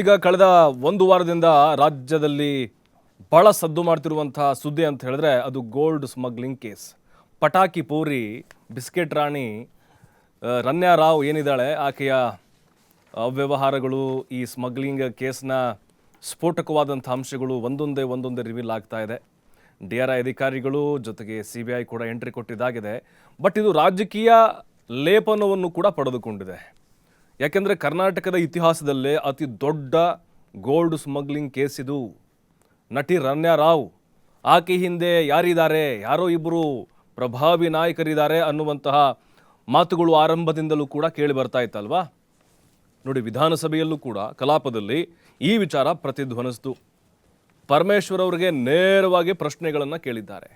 ಈಗ ಕಳೆದ ಒಂದು ವಾರದಿಂದ ರಾಜ್ಯದಲ್ಲಿ ಬಹಳ ಸದ್ದು ಮಾಡ್ತಿರುವಂತಹ ಸುದ್ದಿ ಅಂತ ಹೇಳಿದ್ರೆ ಅದು ಗೋಲ್ಡ್ ಸ್ಮಗ್ಲಿಂಗ್ ಕೇಸ್. ಪಟಾಕಿ ಪೂರಿ ಬಿಸ್ಕೆಟ್ ರಾಣಿ ರನ್ಯಾ ರಾವ್ ಏನಿದ್ದಾಳೆ ಆಕೆಯ ಅವ್ಯವಹಾರಗಳು, ಈ ಸ್ಮಗ್ಲಿಂಗ್ ಕೇಸ್ನ ಸ್ಫೋಟಕವಾದಂಥ ಅಂಶಗಳು ಒಂದೊಂದೇ ರಿವೀಲ್ ಆಗ್ತಾ ಇದೆ. DRI ಅಧಿಕಾರಿಗಳು ಜೊತೆಗೆ CBI ಕೂಡ ಎಂಟ್ರಿ ಕೊಟ್ಟಿದ್ದಾಗಿದೆ. ಬಟ್ ಇದು ರಾಜಕೀಯ ಲೇಪನವನ್ನು ಕೂಡ ಪಡೆದುಕೊಂಡಿದೆ. ಯಾಕೆಂದರೆ ಕರ್ನಾಟಕದ ಇತಿಹಾಸದಲ್ಲೇ ಅತಿ ದೊಡ್ಡ ಗೋಲ್ಡ್ ಸ್ಮಗ್ಲಿಂಗ್ ಕೇಸ್ ಇದು. ನಟಿ ರನ್ಯಾ ರಾವ್, ಆಕೆ ಹಿಂದೆ ಯಾರಿದ್ದಾರೆ, ಯಾರೋ ಇಬ್ಬರು ಪ್ರಭಾವಿ ನಾಯಕರಿದ್ದಾರೆ ಅನ್ನುವಂತಹ ಮಾತುಗಳು ಆರಂಭದಿಂದಲೂ ಕೂಡ ಕೇಳಿ ಬರ್ತಾ ಇತ್ತಲ್ವಾ. ನೋಡಿ, ವಿಧಾನಸಭೆಯಲ್ಲೂ ಕೂಡ ಕಲಾಪದಲ್ಲಿ ಈ ವಿಚಾರ ಪ್ರತಿಧ್ವನಿಸಿತು. ಪರಮೇಶ್ವರ್ ಅವರಿಗೆ ನೇರವಾಗಿ ಪ್ರಶ್ನೆಗಳನ್ನು ಕೇಳಿದ್ದಾರೆ.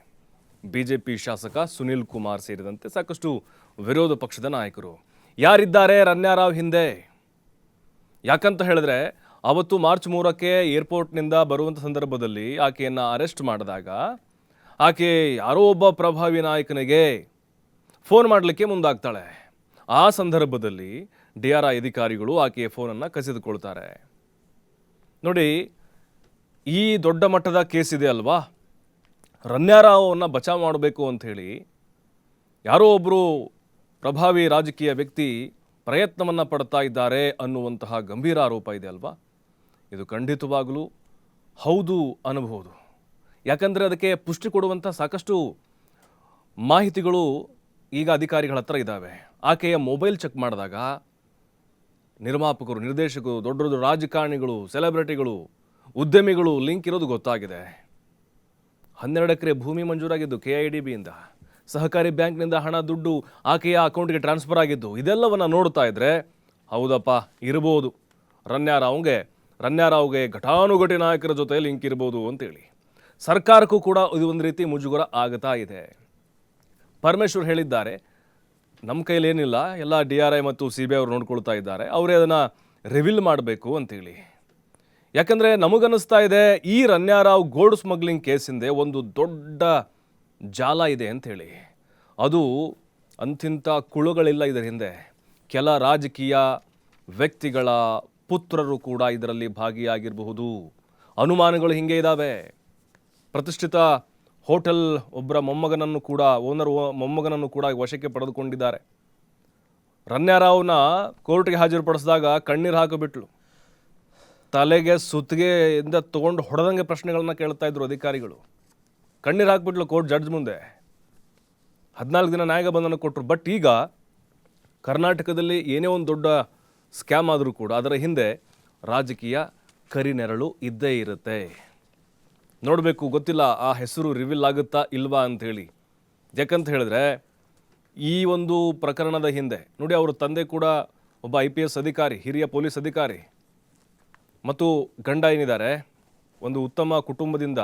BJP ಶಾಸಕ ಸುನಿಲ್ ಕುಮಾರ್ ಸೇರಿದಂತೆ ಸಾಕಷ್ಟು ವಿರೋಧ ಪಕ್ಷದ ನಾಯಕರು. ಯಾರಿದ್ದಾರೆ ರನ್ಯಾ ರಾವ್ ಹಿಂದೆ? ಯಾಕಂತ ಹೇಳಿದ್ರೆ ಅವತ್ತು ಮಾರ್ಚ್ 3ಕ್ಕೆ ಏರ್ಪೋರ್ಟ್ನಿಂದ ಬರುವಂಥ ಸಂದರ್ಭದಲ್ಲಿ ಆಕೆಯನ್ನು ಅರೆಸ್ಟ್ ಮಾಡಿದಾಗ ಆಕೆ ಯಾರೋ ಒಬ್ಬ ಪ್ರಭಾವಿ ನಾಯಕನಿಗೆ ಫೋನ್ ಮಾಡಲಿಕ್ಕೆ ಮುಂದಾಗ್ತಾಳೆ. ಆ ಸಂದರ್ಭದಲ್ಲಿ DRI ಅಧಿಕಾರಿಗಳು ಆಕೆಯ ಫೋನನ್ನು ಕಸಿದುಕೊಳ್ತಾರೆ. ನೋಡಿ, ಈ ದೊಡ್ಡ ಮಟ್ಟದ ಕೇಸ್ ಇದೆ ಅಲ್ವಾ, ರನ್ಯಾ ರಾವ್ನ ಬಚಾವ್ ಮಾಡಬೇಕು ಅಂಥೇಳಿ ಯಾರೋ ಒಬ್ಬರು ಪ್ರಭಾವಿ ರಾಜಕೀಯ ವ್ಯಕ್ತಿ ಪ್ರಯತ್ನವನ್ನು ಪಡ್ತಾ ಇದ್ದಾರೆ ಅನ್ನುವಂತಹ ಗಂಭೀರ ಆರೋಪ ಇದೆ ಅಲ್ವಾ. ಇದು ಖಂಡಿತವಾಗಲೂ ಹೌದು ಅನ್ನಬಹುದು. ಯಾಕಂದರೆ ಅದಕ್ಕೆ ಪುಷ್ಟಿ ಕೊಡುವಂಥ ಸಾಕಷ್ಟು ಮಾಹಿತಿಗಳು ಈಗ ಅಧಿಕಾರಿಗಳ ಹತ್ರ ಇದ್ದಾವೆ. ಆಕೆಯ ಮೊಬೈಲ್ ಚೆಕ್ ಮಾಡಿದಾಗ ನಿರ್ಮಾಪಕರು, ನಿರ್ದೇಶಕರು, ದೊಡ್ಡ ದೊಡ್ಡ ರಾಜಕಾರಣಿಗಳು, ಸೆಲೆಬ್ರಿಟಿಗಳು, ಉದ್ಯಮಿಗಳು ಲಿಂಕ್ ಇರೋದು ಗೊತ್ತಾಗಿದೆ. 12 ಎಕರೆ ಭೂಮಿ ಮಂಜೂರಾಗಿದ್ದು KIDBಯಿಂದ, ಸಹಕಾರಿ ಬ್ಯಾಂಕ್ನಿಂದ ಹಣ ದುಡ್ಡು ಆಕೆಯ ಅಕೌಂಟ್ಗೆ ಟ್ರಾನ್ಸ್ಫರ್ ಆಗಿದ್ದು, ಇದೆಲ್ಲವನ್ನು ನೋಡ್ತಾ ಇದ್ರೆ ಹೌದಪ್ಪ ಇರ್ಬೋದು ರನ್ಯಾ ರಾವ್ಗೆ ಘಟಾನುಘಟಿ ನಾಯಕರ ಜೊತೆ ಲಿಂಕ್ ಇರ್ಬೋದು ಅಂತೇಳಿ ಸರ್ಕಾರಕ್ಕೂ ಕೂಡ ಇದು ಒಂದು ರೀತಿ ಮುಜುಗರ ಆಗ್ತಾ ಇದೆ. ಪರಮೇಶ್ವರ್ ಹೇಳಿದ್ದಾರೆ, ನಮ್ಮ ಕೈಲೇನಿಲ್ಲ, ಎಲ್ಲ DRI ಮತ್ತು CBI ಅವರು ನೋಡ್ಕೊಳ್ತಾ ಇದ್ದಾರೆ, ಅವರೇ ಅದನ್ನು ರಿವೀಲ್ ಮಾಡಬೇಕು ಅಂತೇಳಿ. ಯಾಕಂದರೆ ನಮಗನ್ನಿಸ್ತಾ ಇದೆ ಈ Ranya Rao gold smuggling case ಹಿಂದೆ ಒಂದು ದೊಡ್ಡ ಜಾಲ ಇದೆ ಅಂಥೇಳಿ. ಅದು ಅಂತಿಂಥ ಕುಳುಗಳಿಲ್ಲ ಇದರ ಹಿಂದೆ. ಕೆಲ ರಾಜಕೀಯ ವ್ಯಕ್ತಿಗಳ ಪುತ್ರರು ಕೂಡ ಇದರಲ್ಲಿ ಭಾಗಿಯಾಗಿರಬಹುದು. ಅನುಮಾನಗಳು ಹಿಂಗೆ ಇದ್ದಾವೆ. ಪ್ರತಿಷ್ಠಿತ ಹೋಟೆಲ್ ಒಬ್ಬರ ಮೊಮ್ಮಗನನ್ನು ಕೂಡ, ಓನರ್ ಮೊಮ್ಮಗನನ್ನು ಕೂಡ ವಶಕ್ಕೆ ಪಡೆದುಕೊಂಡಿದ್ದಾರೆ. ರನ್ಯಾ ರಾವ್ನ ಕೋರ್ಟ್ಗೆ ಹಾಜರುಪಡಿಸಿದಾಗ ಕಣ್ಣೀರು ಹಾಕಿಬಿಟ್ಲು. ತಲೆಗೆ ಸುತ್ತಿಗೆಯಿಂದ ತೊಗೊಂಡು ಹೊಡೆದಂಗೆ ಪ್ರಶ್ನೆಗಳನ್ನ ಕೇಳ್ತಾ ಇದ್ರು ಅಧಿಕಾರಿಗಳು. ಕಣ್ಣೀರು ಹಾಕಿಬಿಟ್ಲು ಕೋರ್ಟ್ ಜಡ್ಜ್ ಮುಂದೆ. 14 ದಿನ ನ್ಯಾಯ ಬಂಧನ ಕೊಟ್ಟರು. ಬಟ್ ಈಗ ಕರ್ನಾಟಕದಲ್ಲಿ ಏನೇ ಒಂದು ದೊಡ್ಡ ಸ್ಕ್ಯಾಮ್ ಆದರೂ ಕೂಡ ಅದರ ಹಿಂದೆ ರಾಜಕೀಯ ಕರಿನೆರಳು ಇದ್ದೇ ಇರುತ್ತೆ. ನೋಡಬೇಕು, ಗೊತ್ತಿಲ್ಲ ಆ ಹೆಸರು ರಿವೀಲ್ ಆಗುತ್ತಾ ಇಲ್ವಾ ಅಂಥೇಳಿ. ಯಾಕಂತ ಹೇಳಿದ್ರೆ ಈ ಒಂದು ಪ್ರಕರಣದ ಹಿಂದೆ ನೋಡಿ, ಅವರ ತಂದೆ ಕೂಡ ಒಬ್ಬ IPS ಅಧಿಕಾರಿ, ಹಿರಿಯ ಪೊಲೀಸ್ ಅಧಿಕಾರಿ, ಮತ್ತು ಗಂಡ ಏನಿದ್ದಾರೆ ಒಂದು ಉತ್ತಮ ಕುಟುಂಬದಿಂದ,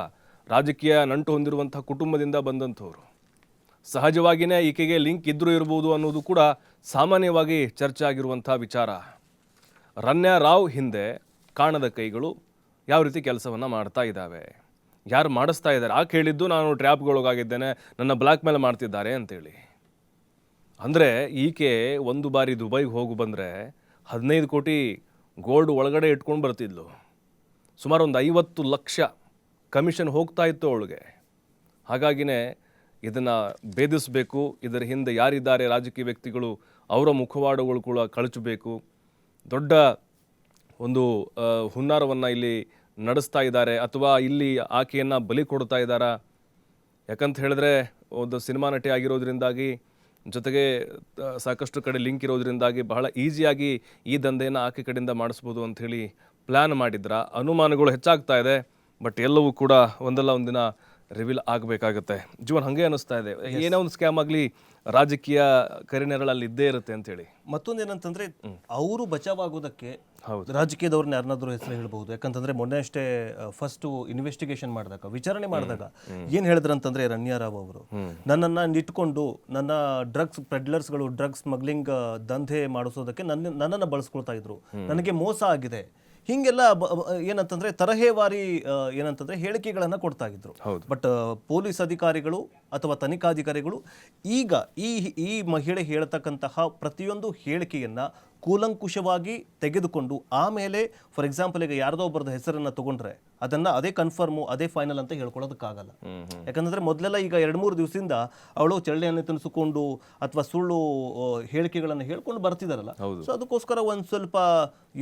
ರಾಜಕೀಯ ನಂಟು ಹೊಂದಿರುವಂಥ ಕುಟುಂಬದಿಂದ ಬಂದಂಥವ್ರು. ಸಹಜವಾಗಿಯೇ ಈಕೆಗೆ ಲಿಂಕ್ ಇದ್ರೂ ಇರ್ಬೋದು ಅನ್ನೋದು ಕೂಡ ಸಾಮಾನ್ಯವಾಗಿ ಚರ್ಚೆ ಆಗಿರುವಂಥ ವಿಚಾರ. ರನ್ಯಾ ರಾವ್ ಹಿಂದೆ ಕಾಣದ ಕೈಗಳು ಯಾವ ರೀತಿ ಕೆಲಸವನ್ನು ಮಾಡ್ತಾ ಇದ್ದಾವೆ, ಯಾರು ಮಾಡಿಸ್ತಾ ಇದ್ದಾರೆ. ಆಕೆ ಹೇಳಿದ್ದು, ನಾನು ಟ್ರ್ಯಾಪ್ಗೊಳಗಾಗಿದ್ದೇನೆ, ನನ್ನ ಬ್ಲ್ಯಾಕ್ ಮೇಲ್ ಮಾಡ್ತಿದ್ದಾರೆ ಅಂತೇಳಿ. ಅಂದರೆ ಈಕೆ ಒಂದು ಬಾರಿ ದುಬೈಗೆ ಹೋಗಿ ಬಂದರೆ 15 ಕೋಟಿ ಗೋಲ್ಡ್ ಒಳಗಡೆ ಇಟ್ಕೊಂಡು ಬರ್ತಿದ್ಲು. ಸುಮಾರು ಒಂದು 50 ಲಕ್ಷ ಕಮಿಷನ್ ಹೋಗ್ತಾ ಇತ್ತು ಅವಳಿಗೆ. ಹಾಗಾಗಿನೇ ಇದನ್ನು ಭೇದಿಸಬೇಕು, ಇದರ ಹಿಂದೆ ಯಾರಿದ್ದಾರೆ ರಾಜಕೀಯ ವ್ಯಕ್ತಿಗಳು, ಅವರ ಮುಖವಾಡಗಳು ಕೂಡ ಕಳಚಬೇಕು. ದೊಡ್ಡ ಒಂದು ಹುನ್ನಾರವನ್ನು ಇಲ್ಲಿ ನಡೆಸ್ತಾ ಇದ್ದಾರೆ, ಅಥವಾ ಇಲ್ಲಿ ಆಕೆಯನ್ನು ಬಲಿ ಕೊಡ್ತಾ ಇದ್ದಾರಾ. ಯಾಕಂತ ಹೇಳಿದ್ರೆ ಒಂದು ಸಿನಿಮಾ ನಟಿ ಆಗಿರೋದ್ರಿಂದಾಗಿ, ಜೊತೆಗೆ ಸಾಕಷ್ಟು ಕಡೆ ಲಿಂಕ್ ಇರೋದ್ರಿಂದಾಗಿ ಬಹಳ ಈಸಿಯಾಗಿ ಈ ದಂಧೆಯನ್ನು ಆಕೆ ಕಡೆಯಿಂದ ಮಾಡಿಸ್ಬೋದು ಅಂಥೇಳಿ ಪ್ಲ್ಯಾನ್ ಮಾಡಿದ್ರ. ಅನುಮಾನಗಳು ಹೆಚ್ಚಾಗ್ತಾ ಇದೆ. ಬಟ್ ಎಲ್ಲವೂ ಕೂಡ ಒಂದಲ್ಲ ಒಂದಿನ ರಿವೀಲ್ ಆಗಬೇಕಾಗತ್ತೆ. ಜೀವನ್ ಹಾಗೆ ಅನ್ನಿಸ್ತಾ ಇದೆ, ಏನೋ ಒಂದು ಸ್ಕ್ಯಾಮ್ ಆಗಲಿ ರಾಜಕೀಯ ಕರಿನೆರಳಲ್ಲಿ ಇದ್ದೇ ಇರುತ್ತೆ ಅಂತೇಳಿ. ಮತ್ತೊಂದೇನಂತಂದ್ರೆ ಅವರು ಬಚಾವಾಗೋದಕ್ಕೆ ರಾಜಕೀಯದವ್ರನ್ನ ಯಾರನ್ನಾದ್ರೂ ಹೆಸರು ಹೇಳ್ಬಹುದು. ಯಾಕಂತಂದ್ರೆ ಮೊನ್ನೆ ಅಷ್ಟೇ ಫಸ್ಟ್ ಇನ್ವೆಸ್ಟಿಗೇಷನ್ ಮಾಡಿದಾಗ, ವಿಚಾರಣೆ ಮಾಡಿದಾಗ ಏನ್ ಹೇಳಿದ್ರಂತಂದ್ರೆ ರನ್ಯಾ ರಾವ್ ಅವರು ನನ್ನನ್ನು ಇಟ್ಕೊಂಡು ನನ್ನ ಡ್ರಗ್ಸ್ ಪೆಡ್ಲರ್ಸ್ಗಳು ಡ್ರಗ್ಸ್ ಸ್ಮಗ್ಲಿಂಗ್ ದಂಧೆ ಮಾಡಿಸೋದಕ್ಕೆ ನನ್ನನ್ನು ಬಳಸ್ಕೊಳ್ತಾ ಇದ್ರು, ನನಗೆ ಮೋಸ ಆಗಿದೆ, ಹಿಂಗೆಲ್ಲ ಏನಂತಂದ್ರೆ ತರಹೇವಾರಿ ಏನಂತಂದ್ರೆ ಹೇಳಿಕೆಗಳನ್ನ ಕೊಡ್ತಾ ಇದ್ರು. ಬಟ್ ಪೊಲೀಸ್ ಅಧಿಕಾರಿಗಳು ಅಥವಾ ತನಿಖಾಧಿಕಾರಿಗಳು ಈಗ ಈ ಮಹಿಳೆ ಹೇಳ್ತಕ್ಕಂತಹ ಪ್ರತಿಯೊಂದು ಹೇಳಿಕೆಯನ್ನ ಕೂಲಂಕುಷವಾಗಿ ತೆಗೆದುಕೊಂಡು ಆಮೇಲೆ ಫಾರ್ ಎಕ್ಸಾಂಪಲ್ ಈಗ ಯಾರ್ದೋ ಒಬ್ಬರದ ಹೆಸರನ್ನ ತಗೊಂಡ್ರೆ ಅದನ್ನ ಅದೇ ಕನ್ಫರ್ಮು ಅದೇ ಫೈನಲ್ ಅಂತ ಹೇಳ್ಕೊಳ್ಳೋದಕ್ಕಾಗಲ್ಲ. ಯಾಕಂದ್ರೆ ಮೊದಲೆಲ್ಲ ಈಗ 2-3 ದಿವಸದಿಂದ ಅವಳು ಚಳ್ಳೆಯನ್ನು ತಿನ್ನಿಸಿಕೊಂಡು ಅಥವಾ ಸುಳ್ಳು ಹೇಳಿಕೆಗಳನ್ನು ಹೇಳ್ಕೊಂಡು ಬರ್ತಿದಾರಲ್ಲ. ಸೊ ಅದಕ್ಕೋಸ್ಕರ ಒಂದ್ ಸ್ವಲ್ಪ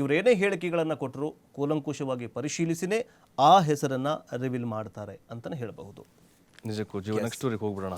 ಇವರೇನೇ ಹೇಳಿಕೆಗಳನ್ನ ಕೊಟ್ಟರು ಕೂಲಂಕುಷವಾಗಿ ಪರಿಶೀಲಿಸಿನೇ ಆ ಹೆಸರನ್ನ ರಿವೀಲ್ ಮಾಡ್ತಾರೆ ಅಂತಾನೆ ಹೇಳಬಹುದು. ನಿಜಕ್ಕೂ ಜೀವ ನೆಕ್ಸ್ಟ್ ಸ್ಟೋರಿಗೆ ಹೋಗ್ಬಿಡೋಣ.